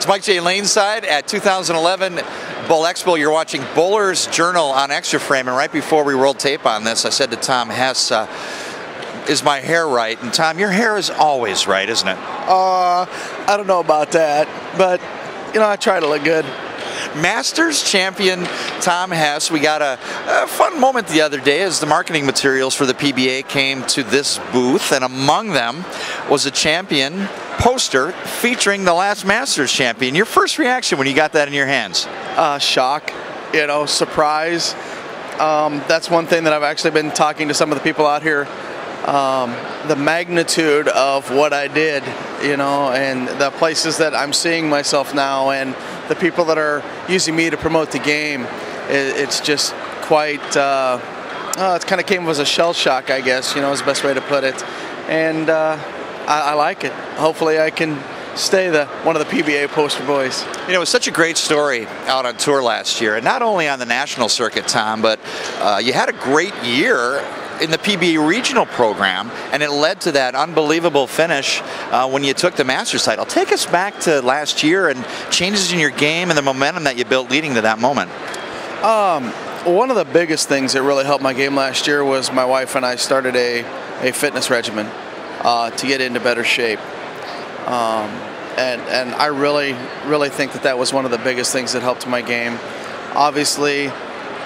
It's Mike J. Laneside at 2011 Bowl Expo. You're watching Bowler's Journal on Xtra Frame, and right before we rolled tape on this, I said to Tom Hess, is my hair right? And Tom, your hair is always right, isn't it? I don't know about that, but you know, I try to look good. Masters champion Tom Hess. We got a fun moment the other day as the marketing materials for the PBA came to this booth, and among them was a champion poster featuring the last Masters champion. Your first reaction when you got that in your hands? Shock, you know, surprise. That's one thing that I've actually been talking to some of the people out here. The magnitude of what I did, you know, and the places that I'm seeing myself now, and the people that are using me to promote the game. It's just quite, it kind of came as a shell shock, I guess, you know, is the best way to put it. And I like it. Hopefully I can stay one of the PBA poster boys. You know, it was such a great story out on tour last year, and not only on the national circuit, Tom, but you had a great year in the PBA regional program, and it led to that unbelievable finish when you took the Masters title. Take us back to last year and changes in your game and the momentum that you built leading to that moment. One of the biggest things that really helped my game last year was my wife and I started a fitness regimen to get into better shape. And I really think that was one of the biggest things that helped my game. Obviously,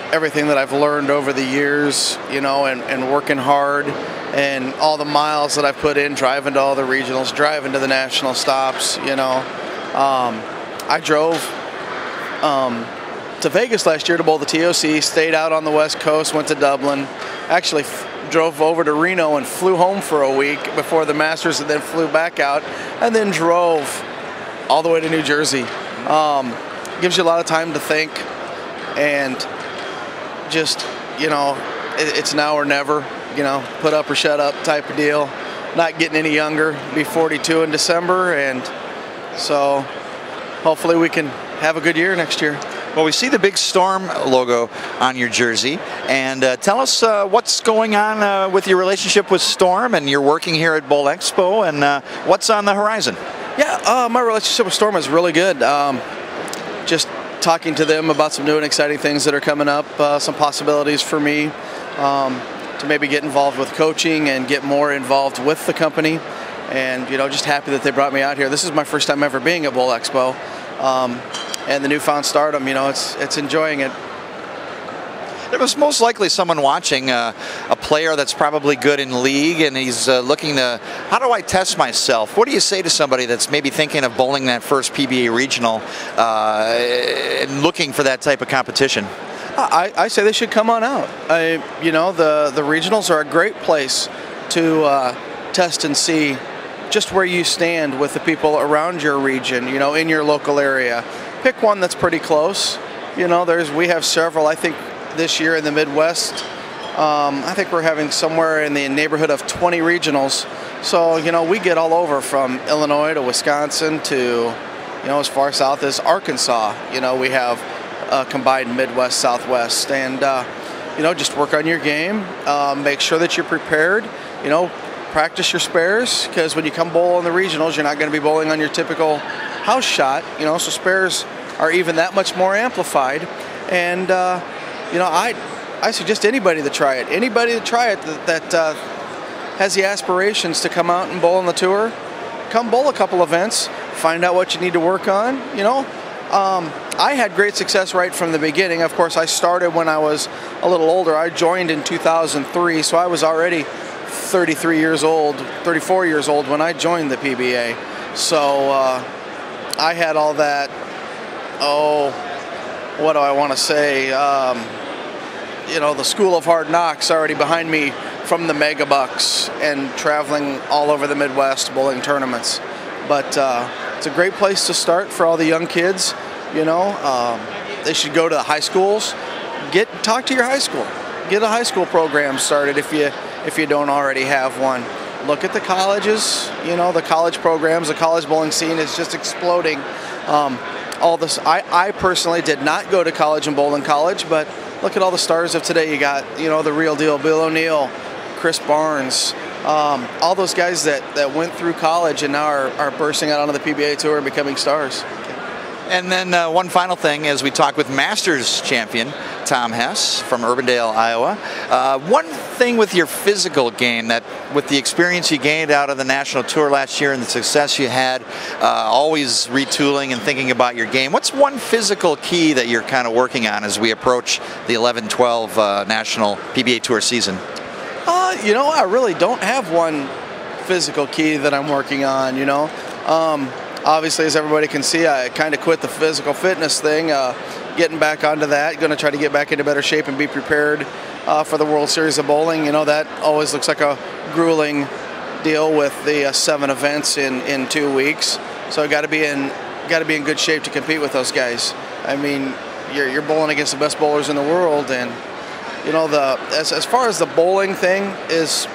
everything that I've learned over the years, you know, and working hard, and all the miles that I've put in, driving to all the regionals, driving to the national stops, you know. I drove to Vegas last year to bowl the TOC, stayed out on the West Coast, went to Dublin, actually drove over to Reno and flew home for a week before the Masters, and then flew back out, and then drove all the way to New Jersey. Gives you a lot of time to think, and just, you know, it's now or never, you know, put up or shut up type of deal. Not getting any younger, be 42 in December, and so hopefully we can have a good year next year. Well, we see the big Storm logo on your jersey, and tell us what's going on with your relationship with Storm, and you're working here at Bowl Expo, and what's on the horizon? Yeah, my relationship with Storm is really good. Just talking to them about some new and exciting things that are coming up, some possibilities for me to maybe get involved with coaching and get more involved with the company, and you know, just happy that they brought me out here. This is my first time ever being at Bowl Expo, and the newfound stardom, you know, it's enjoying it. There was most likely someone watching, a player that's probably good in league, and he's looking to, how do I test myself? What do you say to somebody that's maybe thinking of bowling that first PBA regional and looking for that type of competition? I say they should come on out. You know, the regionals are a great place to test and see just where you stand with the people around your region, you know, in your local area. Pick one that's pretty close. You know, we have several, I think, this year in the Midwest. I think we're having somewhere in the neighborhood of 20 regionals. So, you know, we get all over from Illinois to Wisconsin to, you know, as far south as Arkansas. You know, we have a combined Midwest, Southwest, and, you know, just work on your game. Make sure that you're prepared, you know, practice your spares, because when you come bowl on the regionals, you're not going to be bowling on your typical house shot, you know, so spares are even that much more amplified. And, you know, I suggest anybody to try it. Anybody to try it that has the aspirations to come out and bowl on the tour, come bowl a couple events, find out what you need to work on, you know. I had great success right from the beginning. Of course, I started when I was a little older. I joined in 2003, so I was already 33 years old, 34 years old when I joined the PBA. So I had all that, what do I want to say, you know, the school of hard knocks already behind me from the mega bucks and traveling all over the Midwest bowling tournaments. But it's a great place to start for all the young kids, you know. They should go to the high schools, talk to your high school, get a high school program started if you don't already have one. Look at the colleges, you know, the college programs, the college bowling scene is just exploding. All this, I personally did not go to college and bowl in college, but look at all the stars of today. You got, you know, the real deal, Bill O'Neill, Chris Barnes, all those guys that went through college and now are bursting out onto the PBA tour and becoming stars. And then one final thing, as we talk with Masters champion Tom Hess from Urbandale, Iowa. One thing with your physical game, that with the experience you gained out of the national tour last year and the success you had, always retooling and thinking about your game, what's one physical key that you're kind of working on as we approach the 11-12 national PBA Tour season? You know, I really don't have one physical key that I'm working on, you know. Obviously, as everybody can see, I kind of quit the physical fitness thing, getting back onto that, going to try to get back into better shape and be prepared for the World Series of Bowling. You know, that always looks like a grueling deal with the 7 events in 2 weeks. So I got to be in good shape to compete with those guys. I mean, you're bowling against the best bowlers in the world, and you know, as far as the bowling thing is,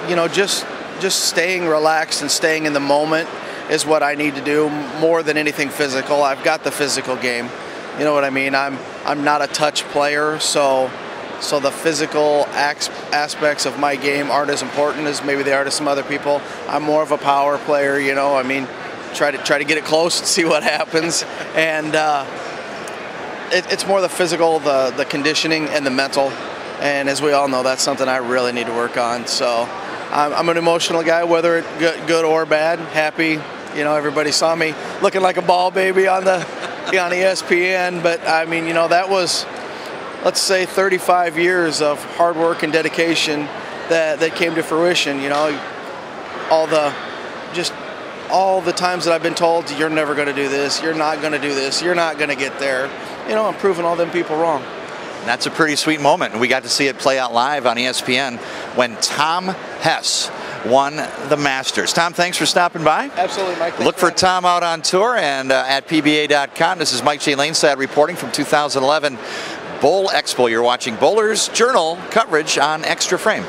you know, just staying relaxed and staying in the moment is what I need to do more than anything physical. I've got the physical game, you know what I mean. I'm not a touch player, so the physical aspects of my game aren't as important as maybe they are to some other people. I'm more of a power player, you know. I mean, try to get it close and see what happens, and it's more the physical, the conditioning, and the mental. And as we all know, that's something I really need to work on. So I'm an emotional guy, whether it's good or bad. Happy, you know, everybody saw me looking like a ball baby on ESPN. But I mean, you know, that was, let's say, 35 years of hard work and dedication that came to fruition. You know, all the times that I've been told, you're never going to do this, you're not going to do this, you're not going to get there. You know, I'm proving all them people wrong. That's a pretty sweet moment, and we got to see it play out live on ESPN when Tom Hess won the Masters. Tom, thanks for stopping by. Absolutely, Mike. Look for Tom out on tour and at PBA.com. This is Mike J. Laneside reporting from 2011 Bowl Expo. You're watching Bowlers Journal coverage on Xtra Frame.